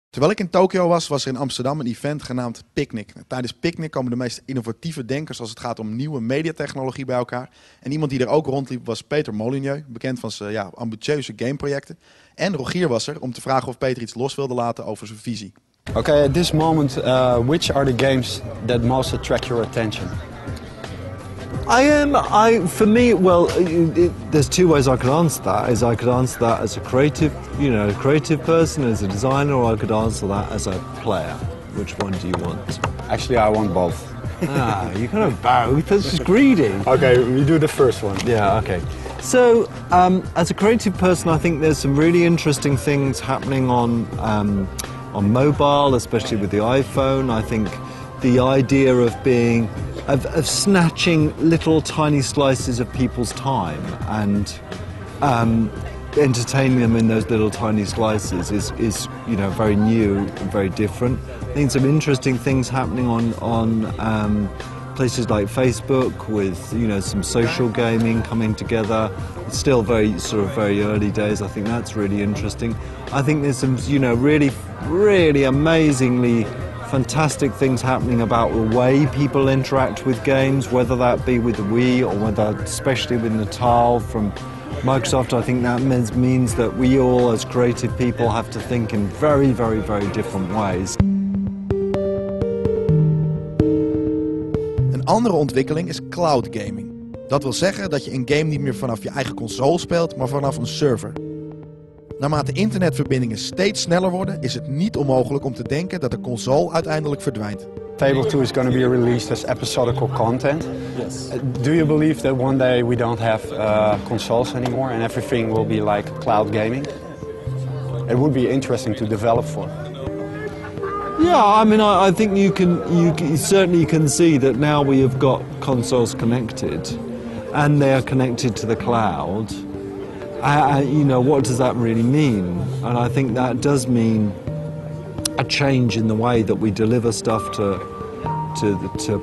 Terwijl ik in Tokio was er in Amsterdam een event genaamd Picnic. Tijdens Picnic komen de meest innovatieve denkers als het gaat om nieuwe mediatechnologie bij elkaar. En iemand die er ook rondliep was Peter Molyneux, bekend van zijn ambitieuze gameprojecten. En Rogier was er om te vragen of Peter iets los wilde laten over zijn visie. Okay, at this moment, which are the games that most attract your attention? For me, well, there's two ways I could answer that. I could answer that as a creative person, as a designer, or I could answer that as a player. Which one do you want? Actually, I want both. You kind of both. That's just greedy. Okay, we do the first one. Yeah. Okay. So, as a creative person, I think there's some really interesting things happening on mobile, especially with the iPhone. I think the idea of snatching little tiny slices of people's time and entertaining them in those little tiny slices is very new and very different. I think some interesting things happening on places like Facebook with some social gaming coming together. It's still very early days. I think that's really interesting. I think there's some really amazingly fantastic things happening about the way people interact with games, whether that be with the Wii or whether especially with Natal from Microsoft. I think that means that we all as creative people have to think in very, very, very different ways. Een andere ontwikkeling is cloud gaming. Dat wil zeggen dat je een game niet meer vanaf je eigen console speelt, maar vanaf een server. Naarmate internetverbindingen steeds sneller worden, is het niet onmogelijk om te denken dat de console uiteindelijk verdwijnt. Fable 2 is going to be released as episodical content. Yes. Do you believe that one day we don't have consoles anymore and everything will be like cloud gaming? It would be interesting to develop for. Yeah, I mean, I think you certainly can see that now we have got consoles connected, and they are connected to the cloud. What does that really mean? And I think that does mean a change in the way that we deliver stuff to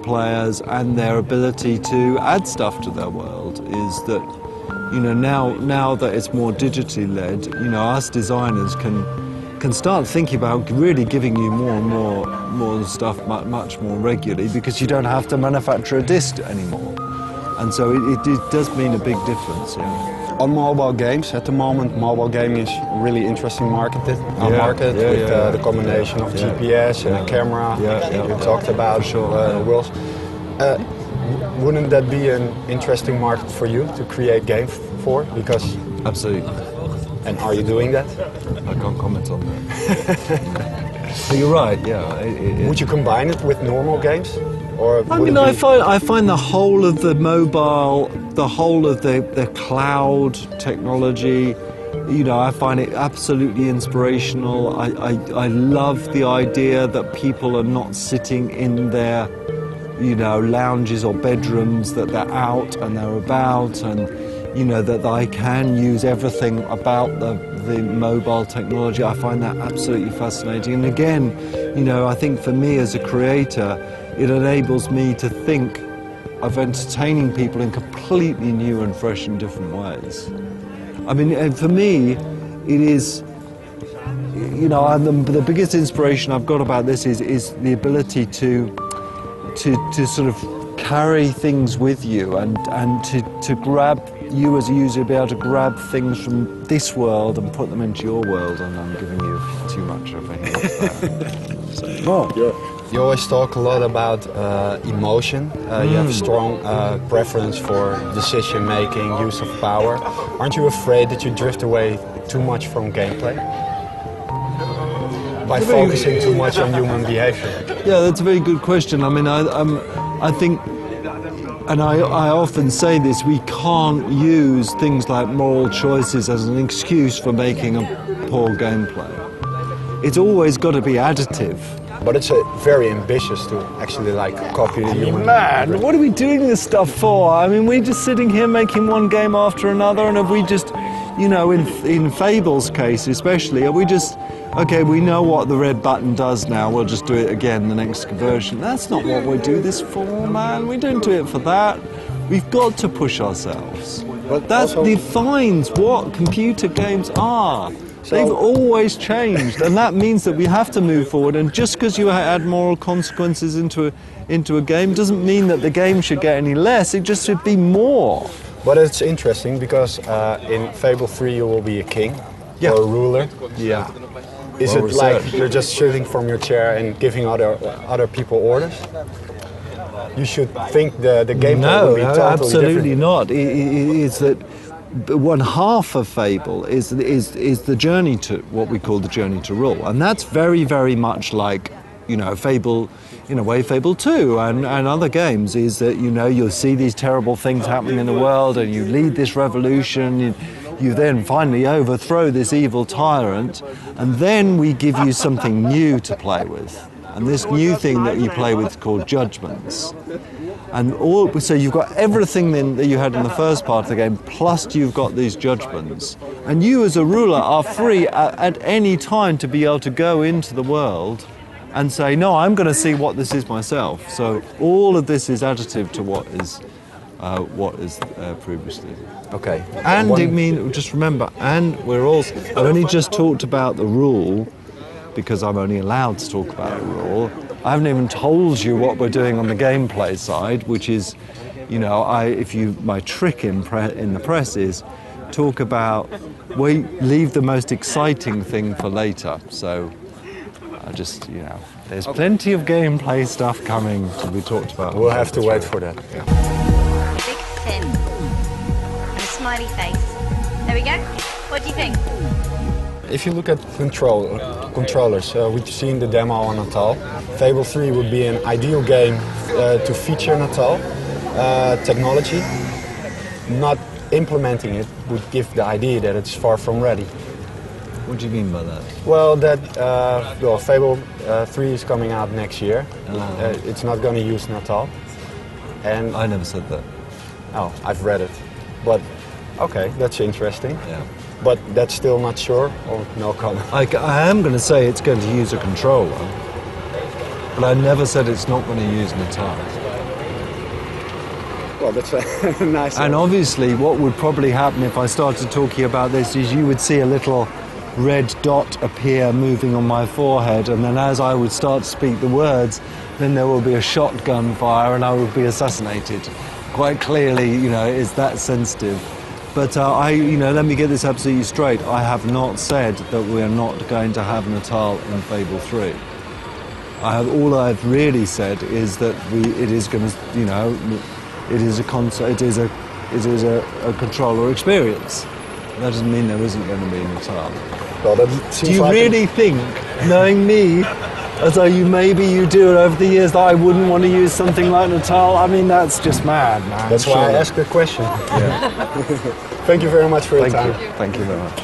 players and their ability to add stuff to their world. Is that now that it's more digitally led, us designers can start thinking about really giving you more and more stuff much more regularly, because you don't have to manufacture a disc anymore. And so it does mean a big difference. Yeah. On mobile games, at the moment, mobile gaming is a really interesting market with the combination of GPS and a camera. You talked about worlds. Wouldn't that be an interesting market for you to create games for? Because absolutely. And are you doing that? I can't comment on that. But you're right. Yeah. Would you combine it with normal games? I find the whole of the mobile, the whole of the cloud technology, I find it absolutely inspirational. I love the idea that people are not sitting in their, lounges or bedrooms, that they're out and they're about, and that I can use everything about the mobile technology. I find that absolutely fascinating. And again, I think for me as a creator, it enables me to think of entertaining people in completely new and fresh and different ways. I mean, for me, it is, the biggest inspiration I've got about this is the ability to sort of carry things with you and to grab, you as a user, be able to grab things from this world and put them into your world. And I'm giving you too much of a hint. You always talk a lot about emotion. You have a strong preference for decision making, use of power. Aren't you afraid that you drift away too much from gameplay? By focusing too much on human behavior? Yeah, that's a very good question. I mean, I think, and I often say this, we can't use things like moral choices as an excuse for making a poor gameplay. It's always got to be additive. But it's very ambitious to actually copy the human. Man, what are we doing this stuff for? I mean, we're just sitting here making one game after another, and if we just, in Fable's case especially, are we just, okay, we know what the red button does now, we'll just do it again the next version. That's not what we do this for, man. We don't do it for that. We've got to push ourselves. But that defines what computer games are. They've always changed, and that means that we have to move forward. And just because you add moral consequences into a game doesn't mean that the game should get any less. It just should be more. But it's interesting because in Fable 3 you will be a king or a ruler. Yeah. Is it like you're just sitting from your chair and giving other people orders? You should think the gameplay will be totally absolutely different. not. It's that one half of Fable is the journey to what we call the journey to rule, and that's very, very much like, you know, Fable, in a way, Fable 2 and other games, is that, you know, you'll see these terrible things happening in the world and you lead this revolution, you then finally overthrow this evil tyrant, and then we give you something new to play with. And this new thing that you play with is called judgments. And so you've got everything then that you had in the first part of the game, plus you've got these judgments. And you as a ruler are free at any time to be able to go into the world and say, no, I'm going to see what this is myself. So all of this is additive to what is previously. Okay. And just remember, and I've only just talked about the rule, because I'm only allowed to talk about the rule. I haven't even told you what we're doing on the gameplay side, which is, you know, my trick in the press is talk about, we leave the most exciting thing for later. So I just, you know, there's plenty of gameplay stuff coming to be talked about. We'll have to wait for that. Yeah. A big tin and a smiley face. There we go. What do you think? If you look at controllers, we've seen the demo on Natal. Fable 3 would be an ideal game to feature Natal technology. Not implementing it would give the idea that it's far from ready. What do you mean by that? Well, Fable 3 is coming out next year. It's not going to use Natal. And I never said that. Oh, I've read it. But okay, that's interesting. Yeah. But that's still not sure, or no comment? I am going to say it's going to use a controller, but I never said it's not going to use Natal. Well, that's a nice. And obviously what would probably happen if I started talking about this is you would see a little red dot appear moving on my forehead, and then as I would start to speak the words, then there will be a shotgun fire and I would be assassinated. Quite clearly, you know, it's that sensitive. But let me get this absolutely straight. I have not said that we're not going to have Natal in Fable 3. All I've really said is that it is going to, you know, it is a controller experience. That doesn't mean there isn't going to be Natal. Well, that seems do you like really think, knowing me, as though maybe you do it over the years, that I wouldn't want to use something like Natal? I mean, that's just mad, man. That's why I asked the question. Yeah. Thank you very much for your time. Thank you very much.